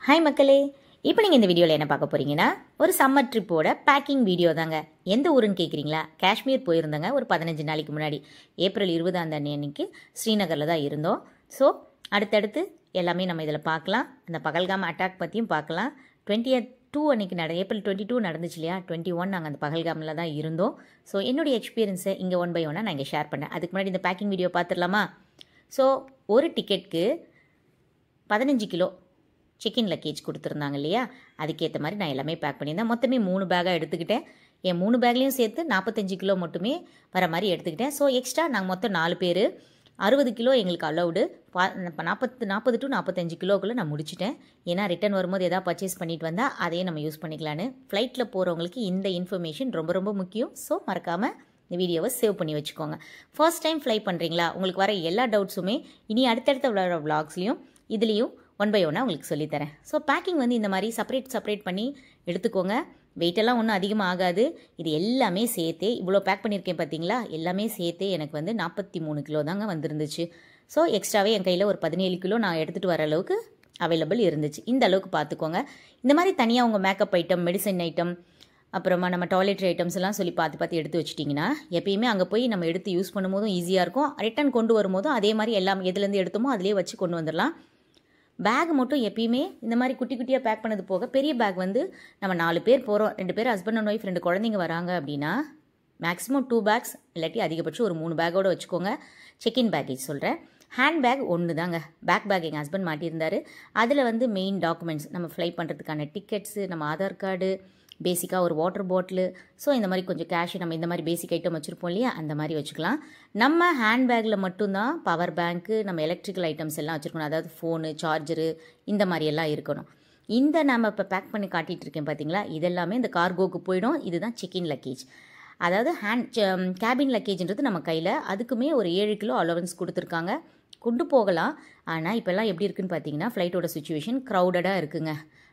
Hi மக்களே, இப்போ நீங்கள் இந்த வீடியோவில் என்ன பார்க்க போகிறீங்கன்னா ஒரு சம்மர் ட்ரிப்போட பேக்கிங் வீடியோ தாங்க. எந்த ஊருன்னு கேட்குறீங்களா? காஷ்மீர் போயிருந்தேங்க ஒரு 15 நாளைக்கு முன்னாடி. ஏப்ரல் 20 அன்னைக்கு ஸ்ரீநகரில் தான் இருந்தோம். ஸோ அடுத்தடுத்து எல்லாமே நம்ம இதில் பார்க்கலாம். அந்த பகல்காம் அட்டாக் பற்றியும் பார்க்கலாம். 22 அன்றைக்கி ஏப்ரல் 22 நடந்துச்சு இல்லையா? 21 நாங்கள் அந்த பகல்காமில் தான் இருந்தோம். ஸோ என்னுடைய எக்ஸ்பீரியன்ஸை இங்கே 1 by 1 நான் இங்கே ஷேர் பண்ணேன். அதுக்கு முன்னாடி இந்த பேக்கிங் வீடியோ பார்த்துடலாமா? ஸோ ஒரு டிக்கெட்டுக்கு 15 கிலோ சிக்கன் லக்கேஜ் கொடுத்துருந்தாங்க இல்லையா? அதுக்கேற்ற மாதிரி நான் எல்லாமே பேக் பண்ணியிருந்தேன். மொத்தமே 3 பேக்காக எடுத்துக்கிட்டேன். என் 3 பேக்லேயும் சேர்த்து 45 கிலோ மட்டுமே வர மாதிரி எடுத்துக்கிட்டேன். ஸோ எக்ஸ்ட்ரா நாங்கள் மொத்தம் 4 பேர் 60 கிலோ எங்களுக்கு அலௌடு. 40 டு 45 கிலோக்குள்ளே நான் முடிச்சிட்டேன். ஏன்னா ரிட்டன் வரும்போது எதாவது பர்ச்சேஸ் பண்ணிட்டு வந்தால் அதையே நம்ம யூஸ் பண்ணிக்கலான்னு. ஃப்ளைட்டில் போகிறவங்களுக்கு இந்த இன்ஃபர்மேஷன் ரொம்ப ரொம்ப முக்கியம். ஸோ மறக்காமல் இந்த வீடியோவை சேவ் பண்ணி வச்சுக்கோங்க. ஃபர்ஸ்ட் டைம் ஃப்ளை பண்ணுறீங்களா? உங்களுக்கு வர எல்லா டவுட்ஸுமே இனி அடுத்தடுத்த வர விளாக்ஸ்லையும் இதுலேயும் 1 by 1 உங்களுக்கு சொல்லித்தரேன். ஸோ பேக்கிங் வந்து இந்த மாதிரி செப்பரேட் பண்ணி எடுத்துக்கோங்க. வெயிட்டெல்லாம் ஒன்றும் அதிகமாக ஆகாது. இது எல்லாமே சேர்த்தே இவ்வளோ பேக் பண்ணியிருக்கேன் பார்த்தீங்களா? எல்லாமே சேர்த்தே எனக்கு வந்து 43 கிலோ தாங்க வந்துருந்துச்சு. ஸோ எக்ஸ்ட்ராவே என் கையில் ஒரு 17 கிலோ நான் எடுத்துகிட்டு வர அளவுக்கு அவைலபிள் இருந்துச்சு. இந்த அளவுக்கு பார்த்துக்கோங்க. இந்த மாதிரி தனியாக உங்கள் மேக்கப் ஐட்டம், மெடிசன் ஐட்டம், அப்புறமா நம்ம டாய்லெட்ரி ஐட்டம்ஸ் எல்லாம் சொல்லி பார்த்து எடுத்து வச்சிட்டிங்கன்னா எப்பயுமே அங்கே போய் நம்ம எடுத்து யூஸ் பண்ணும்போதும் ஈஸியாக இருக்கும். ரிட்டன் கொண்டு வரும்போதும் அதே மாதிரி எல்லாம் எதுலேருந்து எடுத்தோமோ அதிலே வச்சு கொண்டு வந்துடலாம். பேக் மட்டும் எப்பயுமே இந்த மாதிரி குட்டி குட்டியாக பேக் பண்ணது போக, பெரிய பேக் வந்து நம்ம 4 பேர் போகிறோம், 2 பேர் ஹஸ்பண்ட் அண்ட் ஒய்ஃப், 2 குழந்தைங்க வராங்க அப்படின்னா மேக்ஸிமம் 2 பேக்ஸ் இல்லாட்டி அதிகபட்சம் ஒரு 3 பேக்கோடு வச்சுக்கோங்க. செக்இன் பேக்கேஜ் சொல்கிறேன். ஹேண்ட் பேக் ஒன்று தாங்க. பேக் எங்கள் ஹஸ்பண்ட் மாட்டியிருந்தார். அதில் வந்து மெயின் டாக்குமெண்ட்ஸ், நம்ம ஃப்ளை பண்ணுறதுக்கான டிக்கெட்ஸு, நம்ம ஆதார் கார்டு, பேசிக்காக ஒரு வாட்டர் பாட்டிலு, ஸோ இந்த மாதிரி கொஞ்சம் கேஷ், நம்ம இந்த மாதிரி பேசிக் ஐட்டம் வச்சுருப்போம் இல்லையா? அந்த மாதிரி வச்சுக்கலாம். நம்ம ஹேண்ட் பேக்கில் மட்டும்தான் பவர் பேங்க்கு, நம்ம எலக்ட்ரிக்கல் ஐட்டம்ஸ் எல்லாம் வச்சுருக்கணும். அதாவது ஃபோனு, சார்ஜரு, இந்த மாதிரி எல்லாம் இருக்கணும். இந்த நம்ம இப்போ பேக் பண்ணி காட்டிகிட்டு இருக்கேன் பார்த்தீங்களா? இதெல்லாமே இந்த கார்கோவுக்கு போயிடும். இதுதான் செக்இன் லக்கேஜ். அதாவது கேபின் லக்கேஜ்ன்றது நம்ம கையில். அதுக்குமே ஒரு 7 கிலோ அலவன்ஸ் கொடுத்துருக்காங்க. கொண்டு போகலாம். ஆனால் இப்போல்லாம் எப்படி இருக்குன்னு பார்த்தீங்கன்னா, ஃப்ளைட்டோட சுச்சுவேஷன் க்ரௌடடாக இருக்குங்க.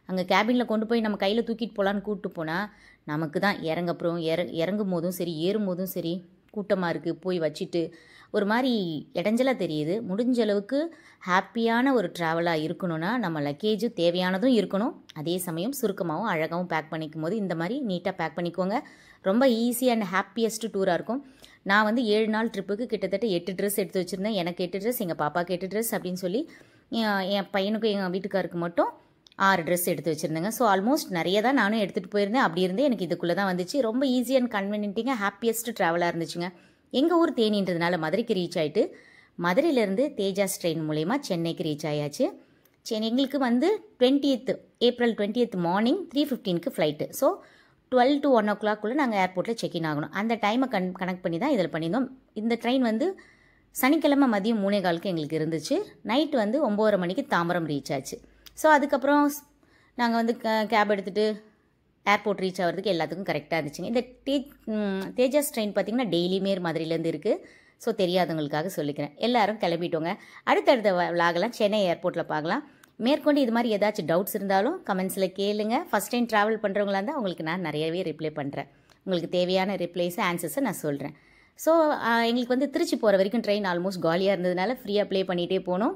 அங்கே கேபினில் கொண்டு போய் நம்ம கையில் தூக்கிட்டு போகலான்னு கூப்பிட்டு போனால் நமக்கு தான் இறங்கும் போதும் சரி, ஏறும் போதும் சரி கூட்டமாக இருக்குது. போய் வச்சுட்டு ஒரு மாதிரி இடைஞ்சலாக தெரியுது. முடிஞ்ச அளவுக்கு ஹாப்பியான ஒரு ட்ராவலாக இருக்கணும்னா நம்ம லக்கேஜு தேவையானதும் இருக்கணும். அதே சமயம் சுருக்கமாகவும் அழகாகவும் பேக் பண்ணிக்கும் போது இந்த மாதிரி நீட்டாக பேக் பண்ணிக்கோங்க. ரொம்ப ஈஸி அண்ட் ஹாப்பியஸ்ட் டூராக இருக்கும். நான் வந்து 7 நாள் ட்ரிப்புக்கு கிட்டத்தட்ட 8 ட்ரெஸ் எடுத்து வச்சுருந்தேன். எனக்கு 8 ட்ரெஸ், எங்கள் பாப்பாவுக்கு 8 ட்ரெஸ் அப்படின்னு சொல்லி என் பையனுக்கும் எங்கள் வீட்டுக்காருக்கு மட்டும் 6 ட்ரெஸ் எடுத்து வச்சுருந்தேங்க. ஸோ ஆல்மோஸ்ட் நிறைய தான் நானும் எடுத்துகிட்டு போயிருந்தேன். அப்படி இருந்தே எனக்கு இதுக்குள்ளே தான் வந்துச்சு. ரொம்ப ஈஸி அண்ட் கன்வீனியன்ட்டிங்க, ஹாப்பியஸ்ட் ட்ராவலாக இருந்துச்சுங்க. எங்கள் ஊர் தேனின்றதுனால மதுரைக்கு ரீச் ஆகிட்டு, மதுரையிலேருந்து தேஜாஸ் ட்ரெயின் மூலயமா சென்னைக்கு ரீச் ஆயாச்சு. எங்களுக்கு வந்து April 20 morning 3:15 flight. So 12 to 1 o'clock நாங்கள் ஏர்போர்ட்டில் செக்இன் ஆகணும். அந்த டைமை கனெக்ட் பண்ணி தான் இதில் பண்ணியிருந்தோம். இந்த ட்ரெயின் வந்து சனிக்கிழமை மதியம் 3:15 எங்களுக்கு இருந்துச்சு. நைட்டு வந்து 9:30 மணிக்கு தாம்பரம் ரீச் ஆச்சு. ஸோ அதுக்கப்புறம் நாங்கள் வந்து கேப் எடுத்துகிட்டு ஏர்போர்ட் ரீச் ஆகிறதுக்கு எல்லாத்துக்கும் கரெக்டாக இருந்துச்சுங்க. இந்த தேஜாஸ் ட்ரெயின் பார்த்திங்கன்னா டெய்லியுமே மதுரையிலேருந்து இருக்குது. ஸோ தெரியாதவங்களுக்காக சொல்லிக்கிறேன். எல்லோரும் கிளம்பிட்டோங்க. அடுத்தடுத்த விலாகலாம் சென்னை ஏர்போர்ட்டில் பார்க்கலாம். மேற்கொண்டு இது மாதிரி ஏதாச்சும் டவுட்ஸ் இருந்தாலும் கமெண்ட்ஸில் கேளுங்க. ஃபஸ்ட் டைம் ட்ராவல் பண்ணுறவங்களா இருந்தால் உங்களுக்கு நான் நிறையவே ரிப்ளை பண்ணுறேன். உங்களுக்கு தேவையான ரிப்ளைஸை ஆன்சர்ஸை நான் சொல்கிறேன். ஸோ எங்களுக்கு வந்து திருச்சி போகிற வரைக்கும் ட்ரெயின் ஆல்மோஸ்ட் காலியாக இருந்ததுனால ஃப்ரீயாக ப்ளே பண்ணிகிட்டே போனோம்.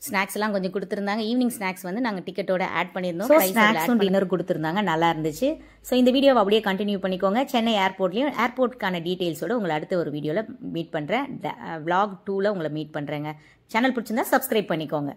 ஸ்நாக்ஸ் எல்லாம் கொஞ்சம் கொடுத்துருந்தாங்க. ஈவினிங் ஸ்நாக்ஸ் வந்து நாங்கள் டிக்கெட்டோட ஆட் பண்ணியிருந்தோம். ஸ்நாக்ஸும் டின்னர் கொடுத்துருந்தாங்க. நல்லா இருந்துச்சு. ஸோ இந்த வீடியோவை அப்படியே கண்டினியூ பண்ணிக்கோங்க. சென்னை ஏர்போர்ட்லேயும் ஏர்போர்ட்டுக்கான டீட்டெயில்ஸோட உங்களை அடுத்த ஒரு வீடியோவில் மீட் பண்ணுறேன். vlog 2ல் உங்களை மீட் பண்ணுறேங்க. சேனல் பிடிச்சிருந்தா சப்ஸ்கிரைப் பண்ணிக்கோங்க.